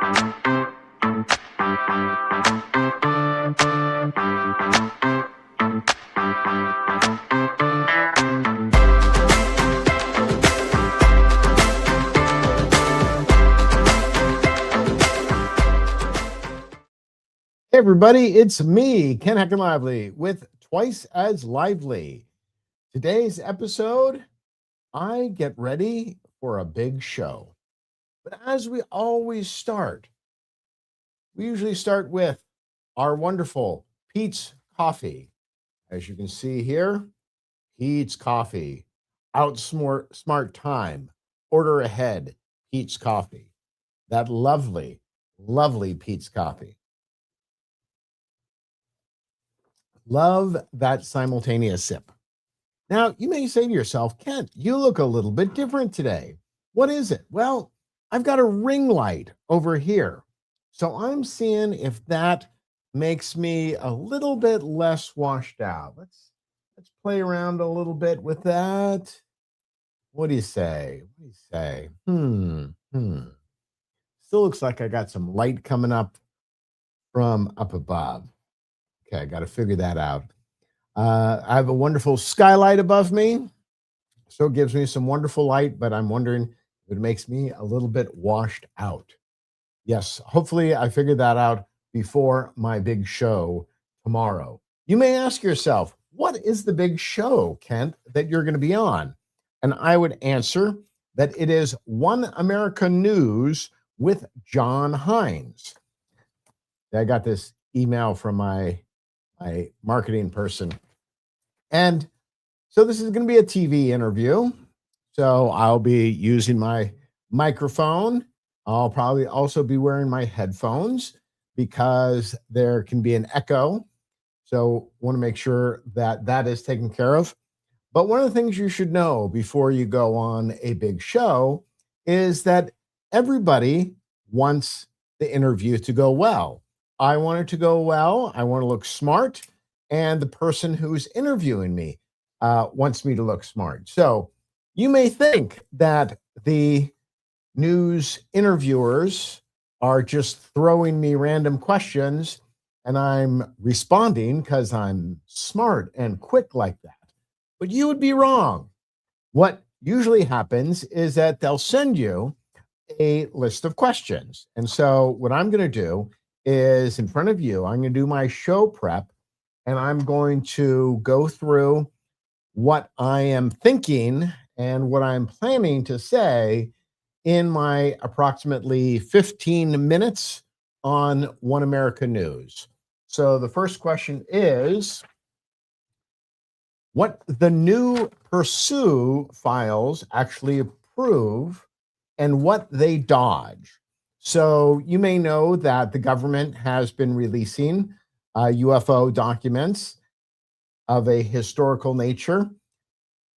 Hey everybody, it's me, Ken Heckenlively, with Twice as Lively. Today's episode, I get ready for a big show. But as we always start, we usually start with our wonderful Pete's Coffee. As you can see here, Pete's Coffee. Outsmart smart time. Order ahead. Pete's Coffee. That lovely, lovely Pete's Coffee. Love that simultaneous sip. Now, you may say to yourself, Kent, you look a little bit different today. What is it? Well, I've got a ring light over here. So I'm seeing if that makes me a little bit less washed out. Let's play around a little bit with that. What do you say? What do you say? Still looks like I got some light coming up from up above. Okay, I got to figure that out. I have a wonderful skylight above me, so it gives me some wonderful light, but I'm wondering if it makes me a little bit washed out. Yes, hopefully I figured that out before my big show tomorrow. You may ask yourself, what is the big show, Kent, that you're going to be on? And I would answer that it is One America News with John Hines. I got this email from my marketing person. And so this is going to be a TV interview. So I'll be using my microphone. I'll probably also be wearing my headphones because there can be an echo. So want to make sure that that is taken care of. But one of the things you should know before you go on a big show is that everybody wants the interview to go well. I want it to go well. I want to look smart. And the person who's interviewing me wants me to look smart. So you may think that the news interviewers are just throwing me random questions and I'm responding because I'm smart and quick like that. But you would be wrong. What usually happens is that they'll send you a list of questions. And so what I'm going to do is in front of you, I'm going to do my show prep and I'm going to go through what I am thinking and what I'm planning to say in my approximately 15 minutes on One America News. So the first question is, what the new Pursue files actually approve and what they dodge. So you may know that the government has been releasing UFO documents of a historical nature,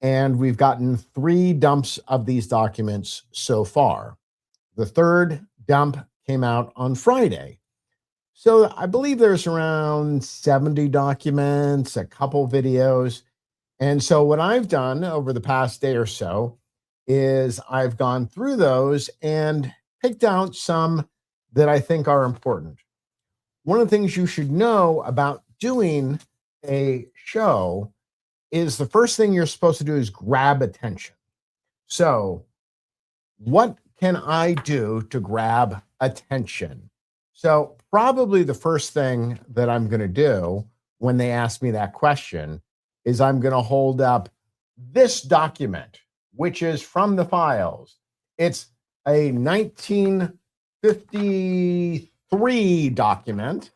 and we've gotten 3 dumps of these documents so far. The third dump came out on Friday. So I believe there's around 70 documents, a couple videos. And so what I've done over the past day or so is I've gone through those and picked out some that I think are important. One of the things you should know about doing a show is the first thing you're supposed to do is grab attention. So what can I do to grab attention? So probably the first thing that I'm going to do when they ask me that question is I'm going to hold up this document, which is from the files. It's a 1953 document.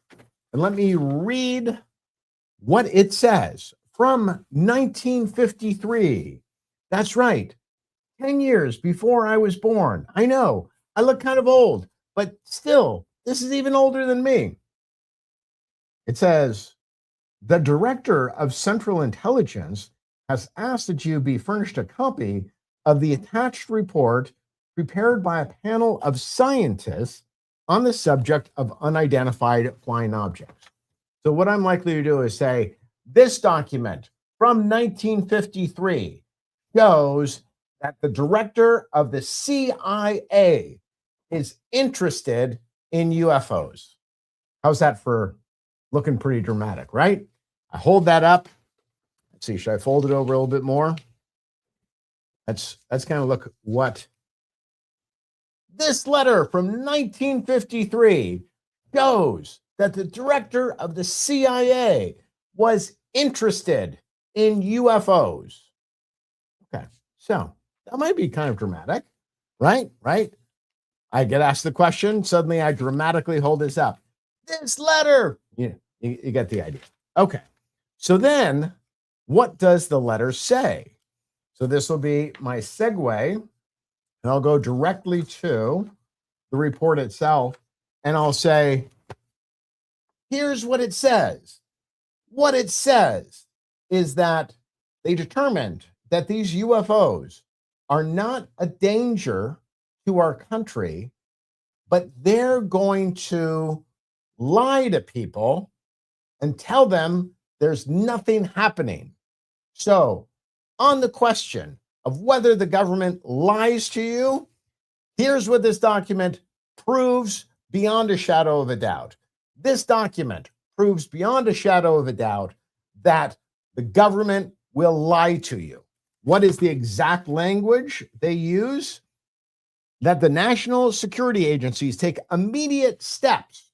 And let me read what it says from 1953. That's right. 10 years before I was born. I know I look kind of old, but still, this is even older than me. It says, the Director of Central Intelligence has asked that you be furnished a copy of the attached report prepared by a panel of scientists on the subject of unidentified flying objects. So what I'm likely to do is say, this document from 1953 shows that the director of the CIA is interested in UFOs. How's that for looking pretty dramatic, right? I hold that up. Let's see, should I fold it over a little bit more? Let's kind of look what this letter from 1953 shows that the director of the CIA was interested in UFOs. Okay, so that might be kind of dramatic, right? Right? I get asked the question, suddenly I dramatically hold this up. This letter, you get the idea. Okay, so then what does the letter say? So this will be my segue, and I'll go directly to the report itself, and I'll say, here's what it says. What it says is that they determined that these UFOs are not a danger to our country, but they're going to lie to people and tell them there's nothing happening. So, on the question of whether the government lies to you, here's what this document proves beyond a shadow of a doubt. This document proves beyond a shadow of a doubt that the government will lie to you. What is the exact language they use? That the national security agencies take immediate steps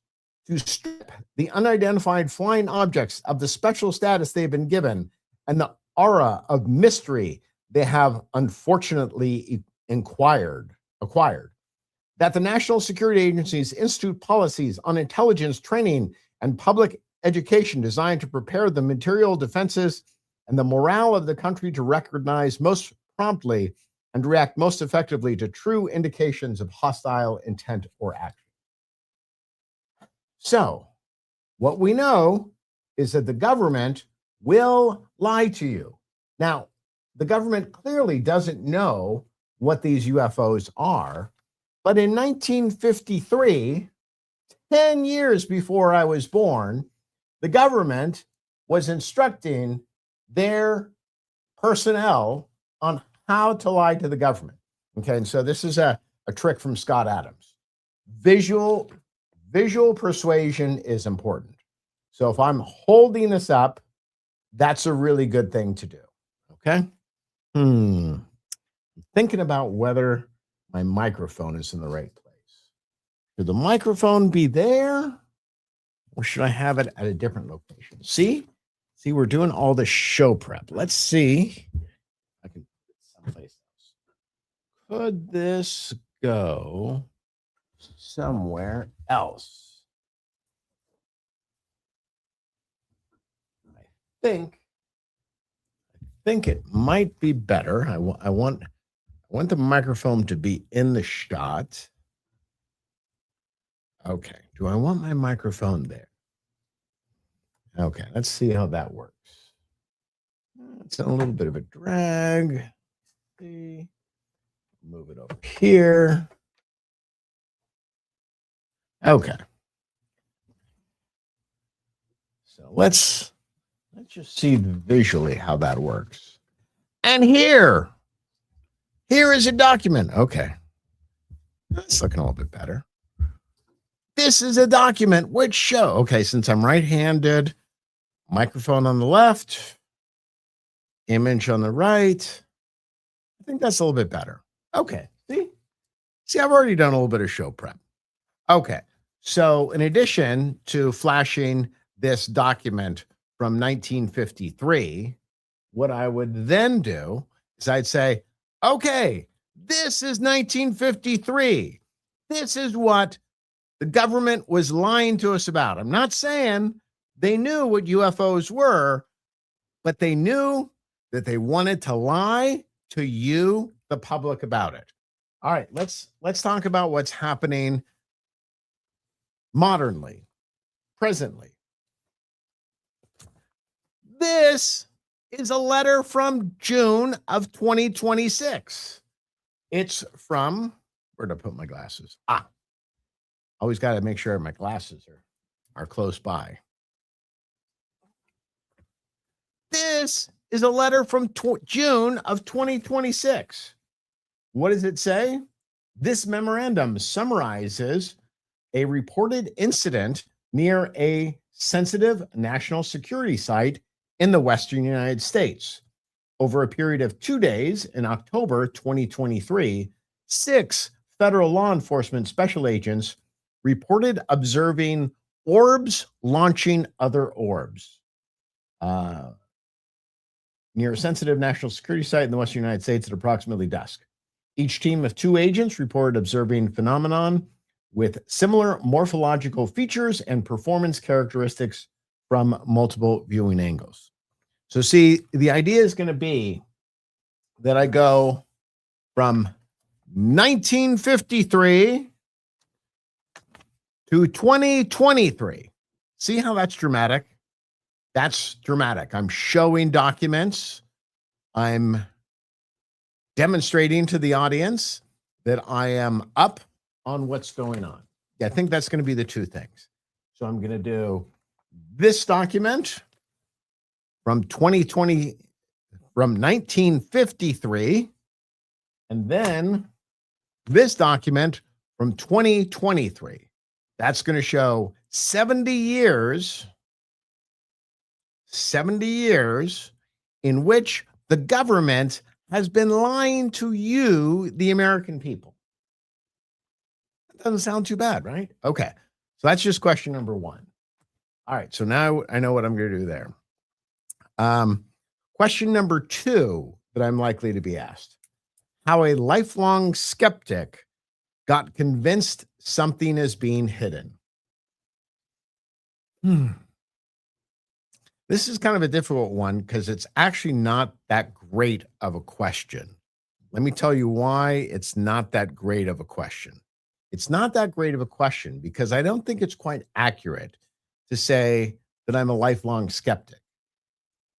to strip the unidentified flying objects of the special status they've been given and the aura of mystery they have unfortunately acquired. That the national security agencies institute policies on intelligence training and public education designed to prepare the material defenses and the morale of the country to recognize most promptly and react most effectively to true indications of hostile intent or action. So, what we know is that the government will lie to you. Now, the government clearly doesn't know what these UFOs are, but in 1953, 10 years before I was born, the government was instructing their personnel on how to lie to the government. Okay, and so this is a trick from Scott Adams. Visual persuasion is important. So if I'm holding this up, that's a really good thing to do. Okay? Thinking about whether my microphone is in the right place. Should the microphone be there, or should I have it at a different location? See, we're doing all the show prep. Let's see. I can put it someplace else. Could this go somewhere else? I think it might be better. I want the microphone to be in the shot. Okay. Do I want my microphone there? Okay. Let's see how that works. It's a little bit of a drag. See. Move it over here. Okay. So let's just see visually how that works. And here is a document. Okay. That's looking a little bit better. This is a document which show, okay, since I'm right-handed, microphone on the left, image on the right. I think that's a little bit better. Okay. See, I've already done a little bit of show prep. Okay. So in addition to flashing this document from 1953, what I would then do is I'd say, okay, this is 1953. This is what the government was lying to us about. I'm not saying they knew what UFOs were, but they knew that they wanted to lie to you, the public, about it. All right, let's talk about what's happening modernly, presently. This is a letter from June of 2026. It's from, where'd I put my glasses? Always got to make sure my glasses are close by. This is a letter from June of 2026. What does it say? This memorandum summarizes a reported incident near a sensitive national security site in the Western United States. Over a period of 2 days in October 2023, 6 federal law enforcement special agents reported observing orbs launching other orbs near a sensitive national security site in the Western United States at approximately dusk. Each team of 2 agents reported observing phenomenon with similar morphological features and performance characteristics from multiple viewing angles. So, see, the idea is going to be that I go from 1953 to 2023. See how that's dramatic? That's dramatic. I'm showing documents. I'm demonstrating to the audience that I am up on what's going on. Yeah, I think that's going to be the 2 things. So I'm going to do this document from 2020, from 1953, and then this document from 2023. That's going to show 70 years in which the government has been lying to you, the American people. That doesn't sound too bad, right? Okay. So that's just question number 1. All right. So now I know what I'm going to do there. Question number 2 that I'm likely to be asked: how a lifelong skeptic got convinced something is being hidden. This is kind of a difficult one because it's actually not that great of a question. Let me tell you why it's not that great of a question. It's not that great of a question because I don't think it's quite accurate to say that I'm a lifelong skeptic.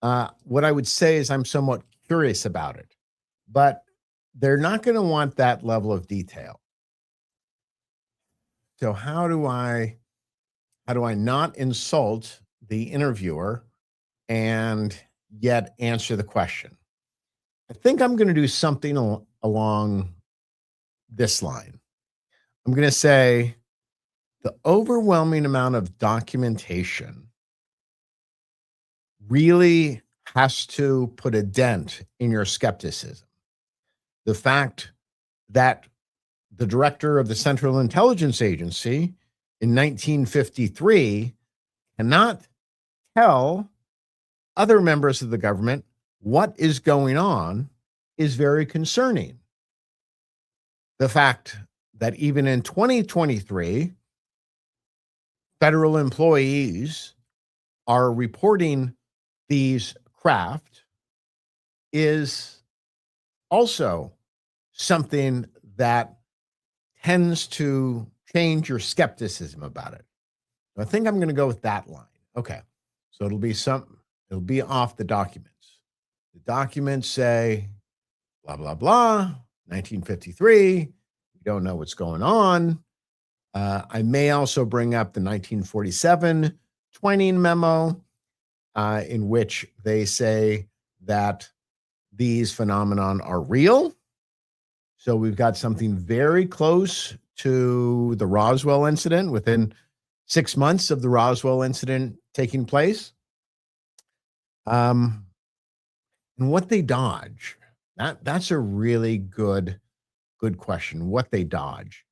What I would say is I'm somewhat curious about it, but they're not going to want that level of detail. So how do I not insult the interviewer and yet answer the question? I think I'm going to do something along this line. I'm going to say the overwhelming amount of documentation really has to put a dent in your skepticism. The fact that the director of the Central Intelligence Agency in 1953 cannot tell other members of the government what is going on is very concerning. The fact that even in 2023, federal employees are reporting these craft is also something that tends to change your skepticism about it. I think I'm going to go with that line. Okay. So it'll be off the documents. The documents say blah, blah, blah, 1953. We don't know what's going on. I may also bring up the 1947 Twining memo, in which they say that these phenomenon are real. So we've got something very close to the Roswell incident within 6 months of the Roswell incident taking place. And what they dodge, that's a really good question. What they dodge.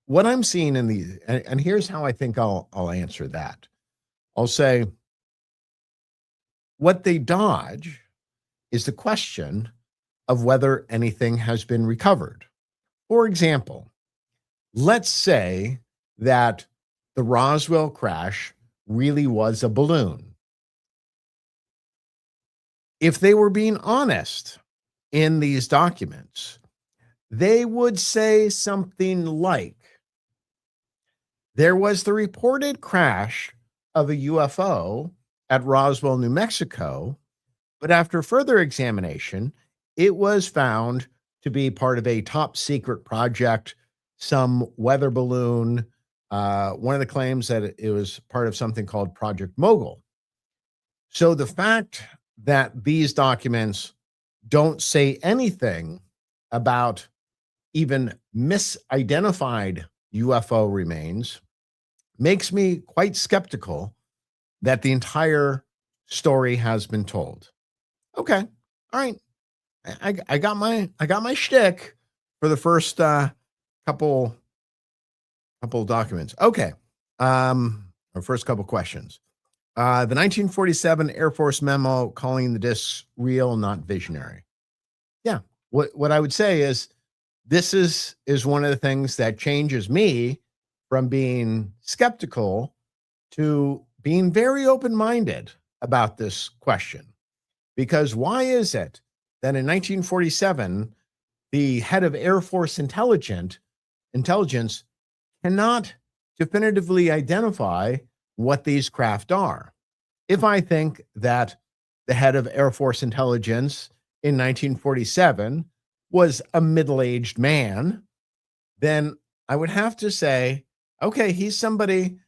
What I'm seeing in these, and here's how I think I'll answer that. I'll say what they dodge is the question of whether anything has been recovered. For example, let's say that the Roswell crash really was a balloon. If they were being honest in these documents, they would say something like, there was the reported crash of a UFO at Roswell, New Mexico, but after further examination, it was found to be part of a top secret project, some weather balloon. One of the claims that it was part of something called Project Mogul. So the fact that these documents don't say anything about even misidentified UFO remains makes me quite skeptical that the entire story has been told. Okay. All right. I got my shtick for the first couple couple documents. Okay. Our first couple questions. The 1947 Air Force memo calling the discs real, not visionary. Yeah. What I would say is this is one of the things that changes me from being skeptical to being very open-minded about this question. Because why is it that in 1947 the head of Air Force intelligence cannot definitively identify what these craft are? If I think that the head of Air Force intelligence in 1947 was a middle-aged man, then I would have to say, okay, he's somebody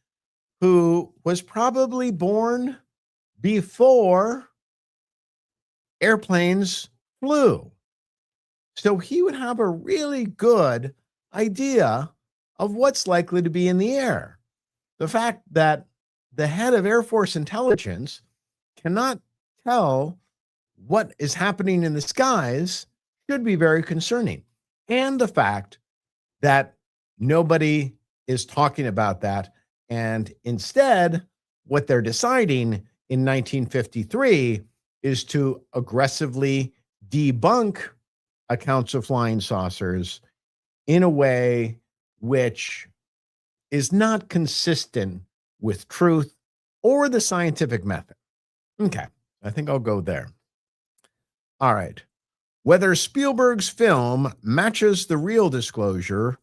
who was probably born before airplanes flew. So he would have a really good idea of what's likely to be in the air. The fact that the head of Air Force intelligence cannot tell what is happening in the skies should be very concerning. And the fact that nobody is talking about that. And instead, what they're deciding in 1953 is to aggressively debunk accounts of flying saucers in a way which is not consistent with truth or the scientific method. Okay, I think I'll go there. All right. Whether Spielberg's film matches the real disclosure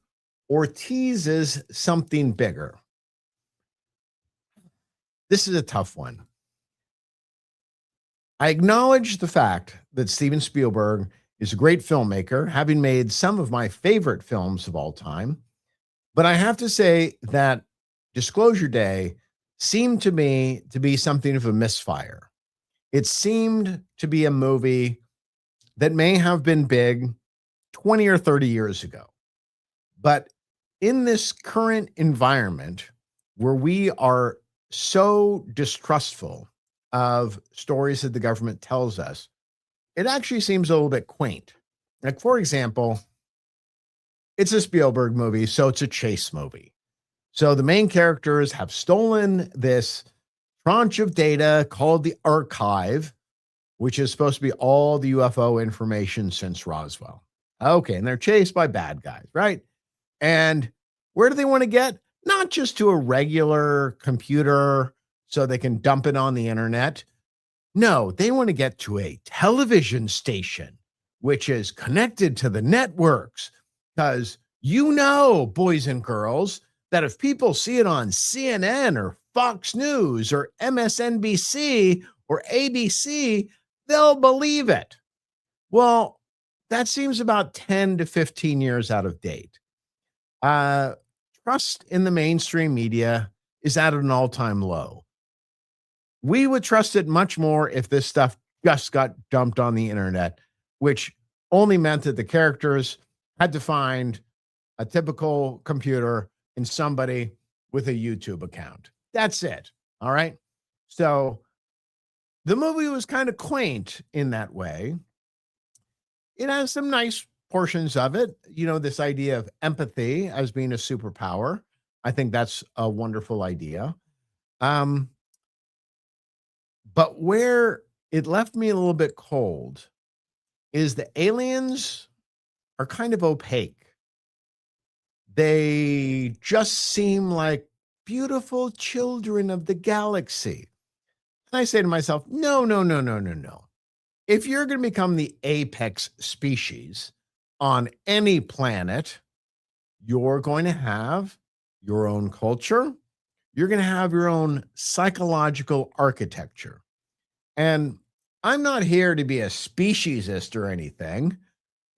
or teases something bigger. This is a tough one. I acknowledge the fact that Steven Spielberg is a great filmmaker, having made some of my favorite films of all time. But I have to say that Disclosure Day seemed to me to be something of a misfire. It seemed to be a movie that may have been big 20 or 30 years ago. But in this current environment where we are so distrustful of stories that the government tells us, it actually seems a little bit quaint. Like, for example, it's a Spielberg movie, so it's a chase movie. So the main characters have stolen this tranche of data called the archive, which is supposed to be all the UFO information since Roswell. Okay, and they're chased by bad guys, right? And where do they want to get? Not just to a regular computer so they can dump it on the internet. No, they want to get to a television station, which is connected to the networks. Because boys and girls, that if people see it on CNN or Fox News or MSNBC or ABC, they'll believe it. Well, that seems about 10 to 15 years out of date. Trust in the mainstream media is at an all-time low. We would trust it much more if this stuff just got dumped on the internet, which only meant that the characters had to find a typical computer and somebody with a YouTube account. That's it. All right. So the movie was kind of quaint in that way. It has some nice portions of it. This idea of empathy as being a superpower. I think that's a wonderful idea. But where it left me a little bit cold is the aliens are kind of opaque. They just seem like beautiful children of the galaxy. And I say to myself, no, no, no, no, no, no. If you're going to become the apex species on any planet, you're going to have your own culture. You're going to have your own psychological architecture. And I'm not here to be a speciesist or anything,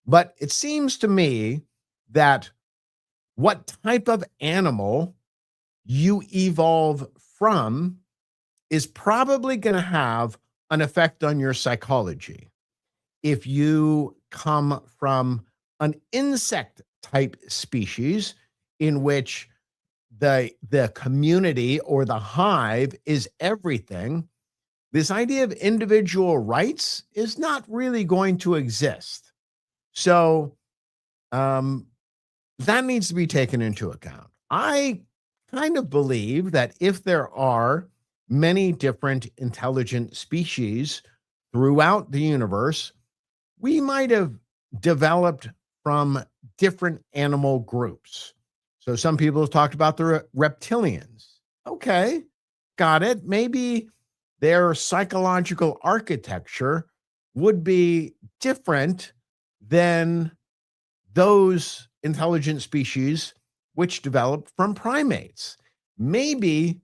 but it seems to me that what type of animal you evolve from is probably going to have an effect on your psychology. If you come from an insect type species, in which the community or the hive is everything, this idea of individual rights is not really going to exist. So um, that needs to be taken into account. I kind of believe that if there are many different intelligent species throughout the universe, we might have developed from different animal groups. So some people have talked about the reptilians. Okay, got it. Maybe their psychological architecture would be different than those intelligent species which developed from primates. Maybe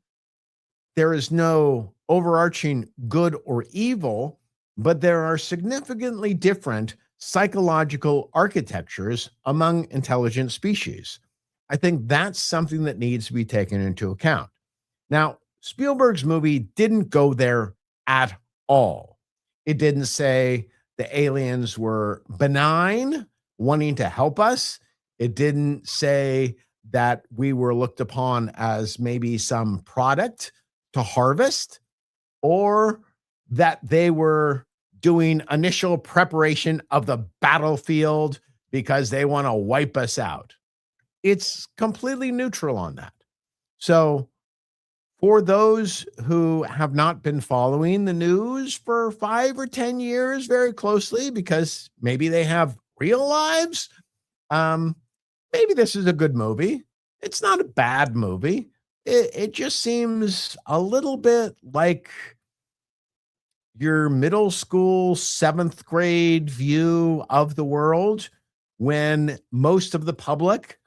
there is no overarching good or evil, but there are significantly different psychological architectures among intelligent species. I think that's something that needs to be taken into account. Now, Spielberg's movie didn't go there at all. It didn't say the aliens were benign, wanting to help us. It didn't say that we were looked upon as maybe some product to harvest, or that they were doing initial preparation of the battlefield because they want to wipe us out. It's completely neutral on that. So, for those who have not been following the news for 5 or 10 years very closely because maybe they have real lives, um, maybe this is a good movie. It's not a bad movie. It just seems a little bit like your middle school, 7th grade view of the world when most of the public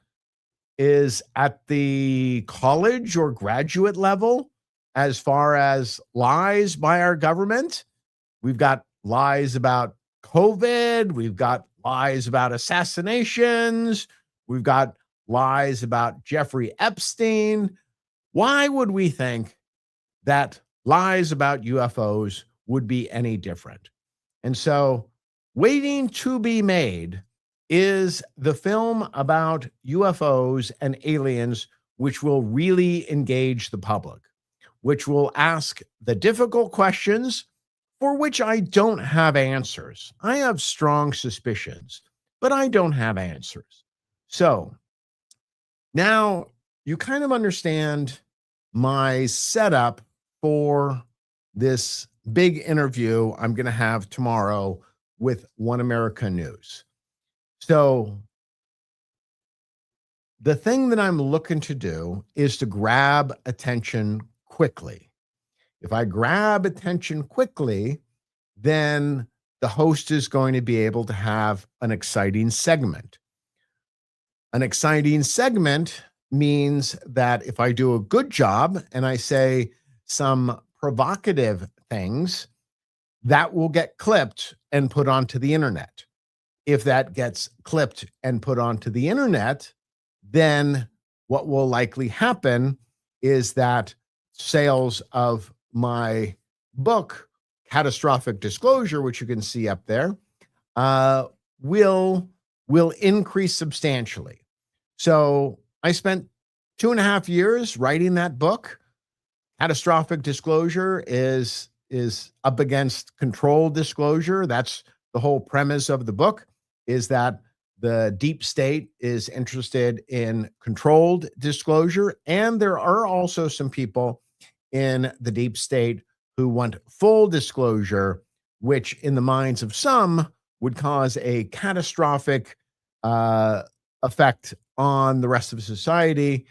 is at the college or graduate level as far as lies by our government. We've got lies about COVID. We've got lies about assassinations. We've got lies about Jeffrey Epstein. Why would we think that lies about UFOs would be any different? And so, waiting to be made is the film about UFOs and aliens, which will really engage the public, which will ask the difficult questions for which I don't have answers. I have strong suspicions, but I don't have answers. So now you kind of understand my setup for this big interview I'm going to have tomorrow with One America News. So the thing that I'm looking to do is to grab attention quickly. If I grab attention quickly, then the host is going to be able to have an exciting segment. An exciting segment means that if I do a good job and I say some provocative things, that will get clipped and put onto the internet. If that gets clipped and put onto the internet, then what will likely happen is that sales of my book, Catastrophic Disclosure, which you can see up there, uh, will increase substantially. So I spent 2.5 years writing that book. Catastrophic disclosure is up against controlled disclosure. That's the whole premise of the book, is that the deep state is interested in controlled disclosure. And there are also some people in the deep state who want full disclosure, which in the minds of some would cause a catastrophic effect on the rest of society,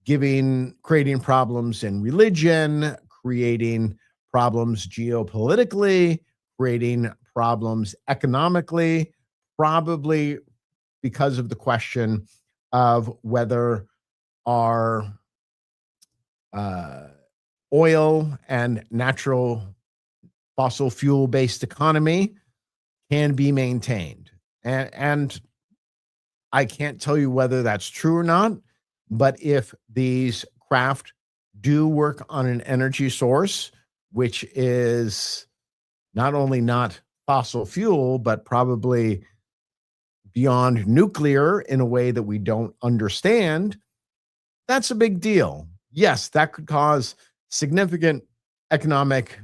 creating problems in religion, creating problems geopolitically, creating problems economically, probably because of the question of whether our oil and natural fossil fuel based economy can be maintained. And I can't tell you whether that's true or not, but if these craft do work on an energy source, which is not only not fossil fuel, but probably beyond nuclear in a way that we don't understand, that's a big deal. Yes, that could cause significant economic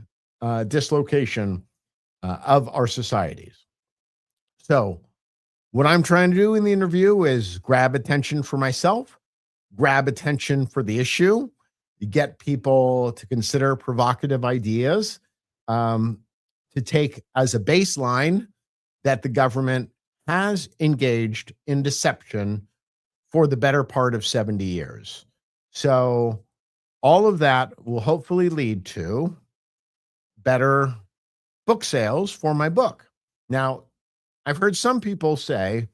dislocation of our societies. So, what I'm trying to do in the interview is grab attention for myself, grab attention for the issue, get people to consider provocative ideas, um, to take as a baseline that the government has engaged in deception for the better part of 70 years. So, all of that will hopefully lead to better book sales for my book. Now, I've heard some people say,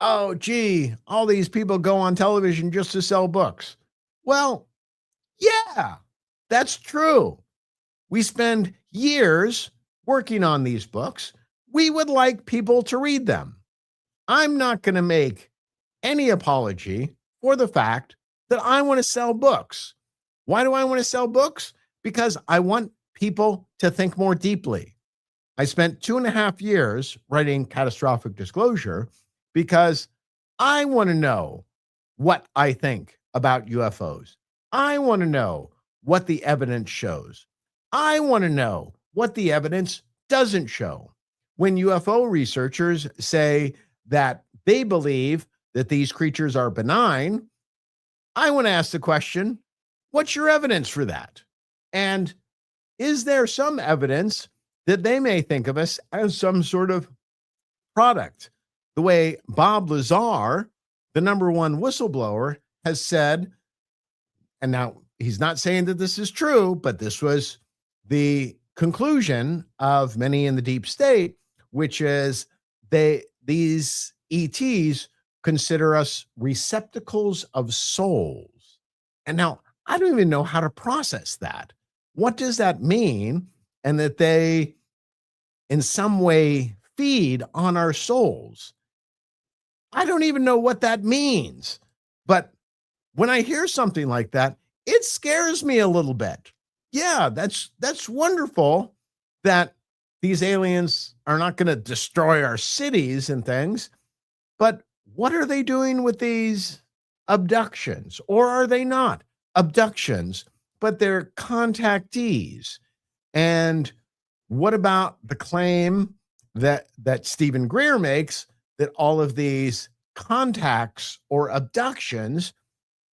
oh, gee, all these people go on television just to sell books. Well, yeah, that's true. We spend years working on these books. We would like people to read them. I'm not going to make any apology for the fact that I want to sell books. Why do I want to sell books? Because I want people to think more deeply. I spent 2.5 years writing Catastrophic Disclosure because I want to know what I think about UFOs. I want to know what the evidence shows. I want to know what the evidence doesn't show. When UFO researchers say that they believe that these creatures are benign, I want to ask the question, what's your evidence for that? And is there some evidence that they may think of us as some sort of product? The way Bob Lazar, the number one whistleblower, has said, and now he's not saying that this is true, but this was the conclusion of many in the deep state, which is these ETs consider us receptacles of souls. And now I don't even know how to process that. What does that mean? And that they in some way feed on our souls. I don't even know what that means. But when I hear something like that, it scares me a little bit. Yeah, that's wonderful that these aliens are not going to destroy our cities and things, but what are they doing with these abductions? Or are they not abductions, but they're contactees? And what about the claim that Stephen Greer makes that all of these contacts or abductions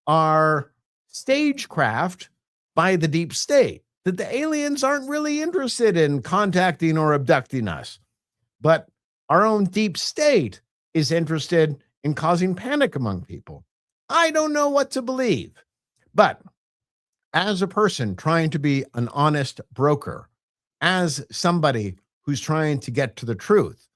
are stagecraft by the deep state, that the aliens aren't really interested in contacting or abducting us, but our own deep state is interested in causing panic among people? I don't know what to believe, but as a person trying to be an honest broker, as somebody who's trying to get to the truth,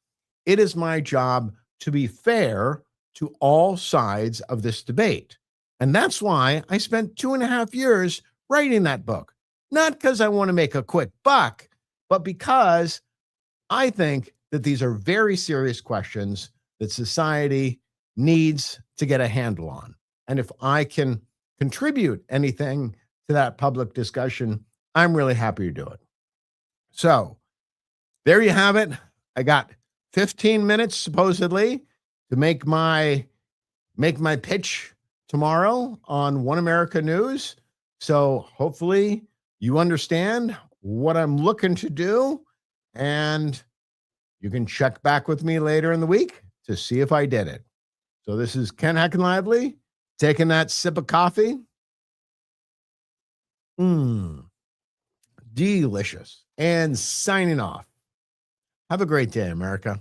it is my job to be fair to all sides of this debate. And that's why I spent 2.5 years writing that book. Not because I want to make a quick buck, but because I think that these are very serious questions that society needs to get a handle on. And if I can contribute anything to that public discussion, I'm really happy to do it. So there you have it. I got 15 minutes supposedly to make my pitch tomorrow on One America News. So hopefully you understand what I'm looking to do, and you can check back with me later in the week to see if I did it. So this is Ken Heckenlively taking that sip of coffee. Delicious. And signing off. Have a great day, America.